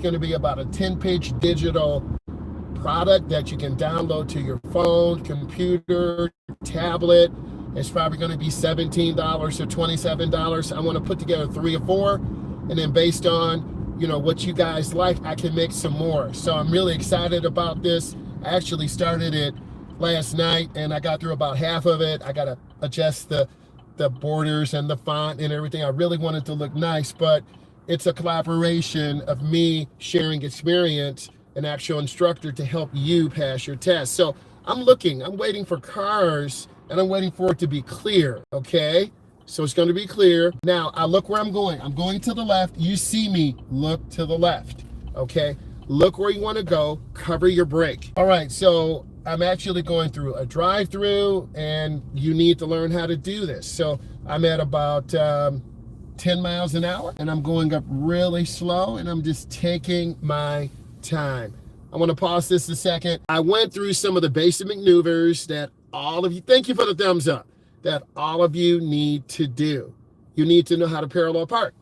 going to be about a 10-page digital product that you can download to your phone, computer, tablet. It's probably going to be $17 or $27. I want to put together 3 or 4, and then based on, you know, what you guys like, I can make some more. So I'm really excited about this. I actually started it last night and I got through about half of it. I got to adjust the borders and the font and everything. I really want it to look nice, but it's a collaboration of me sharing experience, an actual instructor, to help you pass your test. So I'm waiting for cars, and I'm waiting for it to be clear, okay? So it's going to be clear. Now, I look where I'm going. I'm going to the left. You see me, look to the left, okay? Look where you want to go, cover your brake. All right, so I'm actually going through a drive-through, and you need to learn how to do this. So I'm at about 10 miles an hour, and I'm going up really slow, and I'm just taking my time. I want to pause this a second. I went through some of the basic maneuvers that all of you, thank you for the thumbs up, that all of you need to do. You need to know how to parallel park.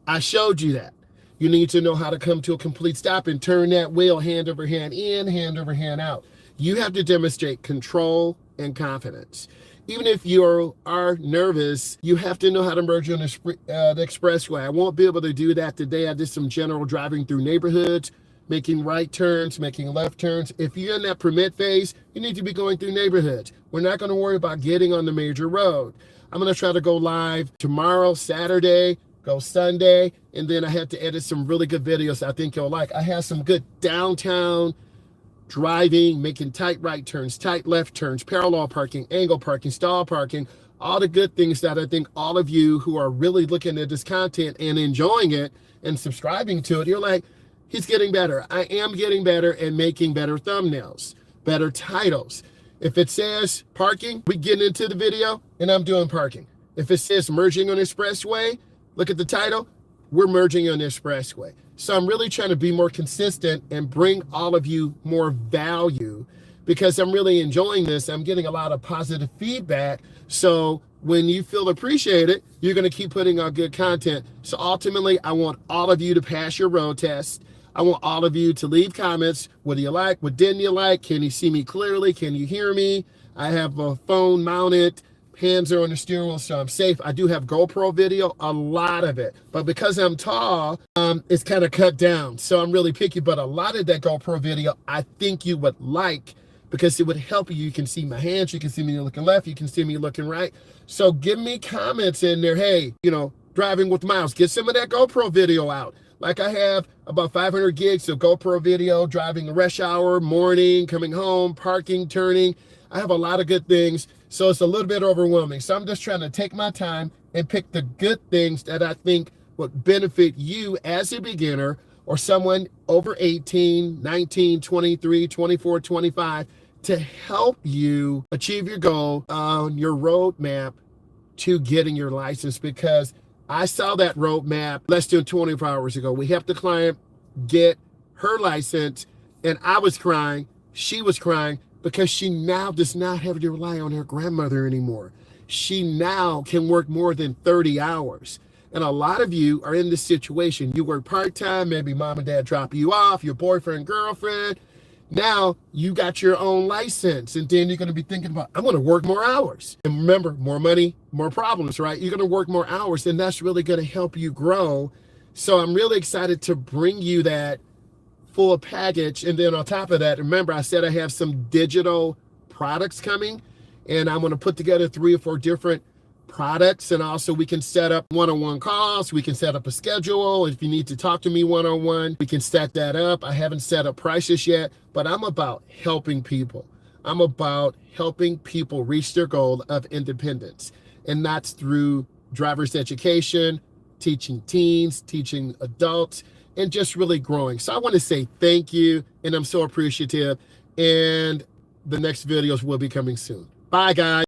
I showed you that. You need to know how to come to a complete stop and turn that wheel hand over hand in, hand over hand out. You have to demonstrate control and confidence. Even if you are nervous, you have to know how to merge on the expressway. I won't be able to do that today. I did some general driving through neighborhoods, making right turns, making left turns. If you're in that permit phase, you need to be going through neighborhoods. We're not going to worry about getting on the major road. I'm going to try to go live tomorrow, Saturday, go Sunday, and then I have to edit some really good videos I think you'll like. I have some good downtown driving, making tight right turns, tight left turns, parallel parking, angle parking, stall parking, all the good things that I think all of you who are really looking at this content and enjoying it and subscribing to it, you're like, he's getting better. I am getting better and making better thumbnails, better titles. If it says parking, we get into the video and I'm doing parking. If it says merging on expressway, look at the title, we're merging on the expressway. So I'm really trying to be more consistent and bring all of you more value because I'm really enjoying this. I'm getting a lot of positive feedback. So when you feel appreciated, you're going to keep putting out good content. So ultimately, I want all of you to pass your road test. I want all of you to leave comments. What do you like? What didn't you like? Can you see me clearly? Can you hear me? I have a phone mounted. Hands are on the steering wheel, so I'm safe. I do have GoPro video, a lot of it. But because I'm tall, it's kind of cut down. So I'm really picky. But a lot of that GoPro video, I think you would like because it would help you. You can see my hands. You can see me looking left. You can see me looking right. So give me comments in there. Hey, you know, driving with Miles, get some of that GoPro video out. Like I have about 500 gigs of GoPro video, driving rush hour, morning, coming home, parking, turning. I have a lot of good things. So it's a little bit overwhelming. So I'm just trying to take my time and pick the good things that I think would benefit you as a beginner or someone over 18, 19, 23, 24, 25 to help you achieve your goal on your roadmap to getting your license, because I saw that roadmap less than 24 hours ago. We helped the client get her license and I was crying. She was crying because she now does not have to rely on her grandmother anymore. She now can work more than 30 hours. And a lot of you are in this situation. You work part-time, maybe mom and dad drop you off, your boyfriend, girlfriend. Now you got your own license, and then you're gonna be thinking about, I'm gonna work more hours. And remember, more money, more problems, right? You're gonna work more hours, and that's really gonna help you grow. So I'm really excited to bring you that full package. And then on top of that, remember I said I have some digital products coming, and I'm gonna put together 3 or 4 different products, and also we can set up one-on-one calls. We can set up a schedule. If you need to talk to me one-on-one, we can set that up. I haven't set up prices yet, but I'm about helping people. I'm about helping people reach their goal of independence, and that's through driver's education, teaching teens, teaching adults, and just really growing. So I want to say thank you, and I'm so appreciative, and the next videos will be coming soon. Bye, guys.